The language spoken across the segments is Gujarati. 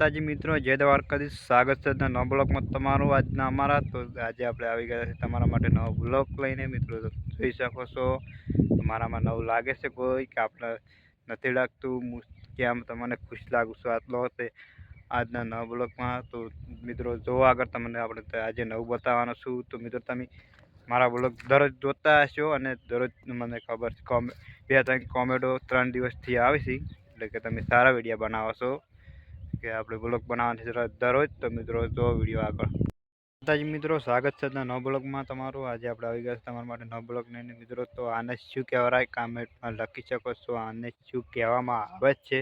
માતાજી મિત્રો, જય દ્વારકાધીશ. સ્વાગત છે નવા બ્લોગમાં તમારું. આજના અમારા તો આજે આપણે આવી ગયા છે તમારા માટે નવો બ્લોગ લઈને. મિત્રો તો જોઈ શકો છો તમારામાં નવું લાગે છે કોઈ કે આપણે નથી લાગતું, કેમ તમને ખુશ લાગુ છું આટલો હશે આજના નવા બ્લોગમાં. તો મિત્રો જોવા આગળ તમને આપણે આજે નવું બતાવવાનું છું. તો મિત્રો તમે મારા બ્લોગ દરરોજ જોતા હશો અને દરરોજ મને ખબર છે 2-3 કોમેડો 3 દિવસથી આવે છે, એટલે કે તમે સારા વિડીયો બનાવો છો કે આપણે બ્લોગ બનાવવાની છે દરરોજ. તો મિત્રો જો વિડીયો આગળ. માતાજી મિત્રો, સ્વાગત છે નવા બ્લોગમાં તમારું. આજે આપણે આવી ગયા છે તમારા માટે નવા બ્લોગ લઈને. મિત્રો તો આને શું કહેવાય કમેન્ટમાં લખી શકો છો. આને શું કહેવામાં આવે છે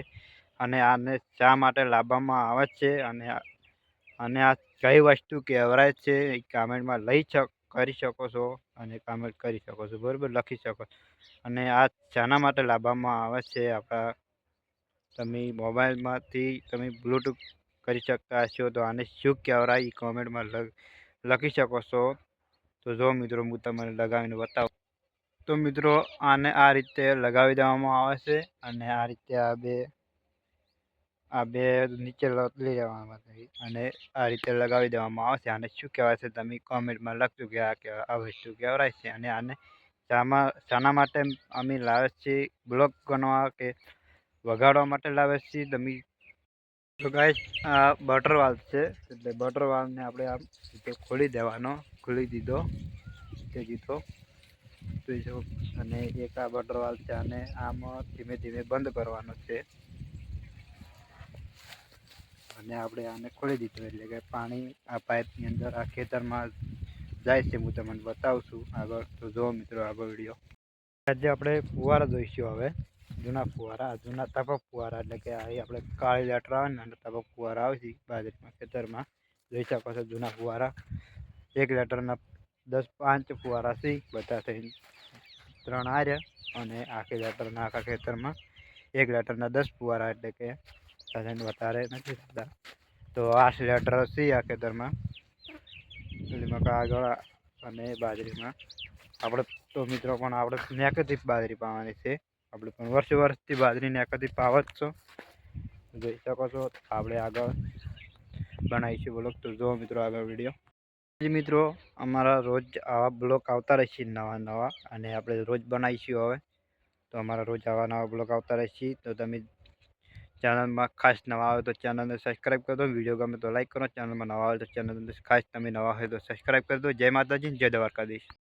અને આને શા માટે લાવવામાં આવે છે અને આ કઈ વસ્તુ કહેવાય છે એ કમેન્ટમાં કરી શકો છો અને કમેન્ટ કરી શકો છો, બરાબર, લખી શકો. અને આ શાના માટે લાવવામાં આવે છે આપણા તમે મોબાઈલમાંથી તમે બ્લૂટૂથ કરી શકતા હશો. તો આને શું કહેવાય એ કોમેન્ટમાં લખી શકો છો. તો જો મિત્રો હું તમને લગાવીને બતાવું. તો મિત્રો આને આ રીતે લગાવી દેવામાં આવે છે અને આ રીતે આ બે નીચે લઈ જવામાં અને આ રીતે લગાવી દેવામાં આવે છે. આને શું કહેવાય છે તમે કોમેન્ટમાં લખજો કે આ વસ્તુ કહેવાય છે. અને આને શાના માટે અમે લાવે છીએ બ્લોગ બનાવવા કે વગાડવા માટે લાવે છે તમે. તો ગાઈસ આ બટર વાલ્વ છે, એટલે બટર વાલ્વને આપણે આમ રીતે ખોલી દેવાનો. ખોલી દીધો તે દીધો અને એક આ બટર વાલ્વ છે, અને આમ ધીમે ધીમે બંધ કરવાનો છે. અને આપણે આને ખોલી દીધું એટલે કે પાણી આ પાઇપની અંદર આ ખેતરમાં જાય છે. હું તમને બતાવું છું આગળ. તો જો મિત્રો આગળ વિડીયો. આજે આપણે ફુવારા જોઈશું. હવે જૂના ફુવારા, જૂના ટપક ફુવારા, એટલે કે અહીં આપણે કાળી લેટર આવે ને ટપક ફુવારા આવે છે બાજરીમાં ખેતરમાં. જોઈ શકો છો જૂના ફુવારા. એક લેટરના 5 ફુવારા છે, બધા થઈને 3 આર્યા. અને આખી લેટરના આખા ખેતરમાં 1 લેટરના 10 ફુવારા, એટલે કે વધારે નથી થતા. તો 8 લેટર છે આ ખેતરમાં, એટલે આગળ અને બાજરીમાં. આપણે તો મિત્રો પણ આપણે નેકથી બાજરી પાવાની છે. આપણે પણ વર્ષથી બાજરી નેકથી પાવ જ છો, જોઈ શકો છો. આપણે આગળ બનાવીશું બ્લોગ. તો જો મિત્રો આગળ વિડીયો. મિત્રો અમારા રોજ આવા બ્લોગ આવતા રહેશે નવા, અને આપણે રોજ બનાવીશું હવે. તો અમારા રોજ આવા નવા બ્લોગ આવતા રહેશે. તો તમે ચેનલમાં ખાસ નવા આવે તો ચેનલને સબસ્ક્રાઈબ કરી દો. વિડીયો ગમે તો લાઈક કરો. ચેનલમાં નવા આવે તો ચેનલને ખાસ તમે નવા હોય તો સબસ્ક્રાઈબ કરી દો. જય માતાજી, જય દ્વારકાધીશ.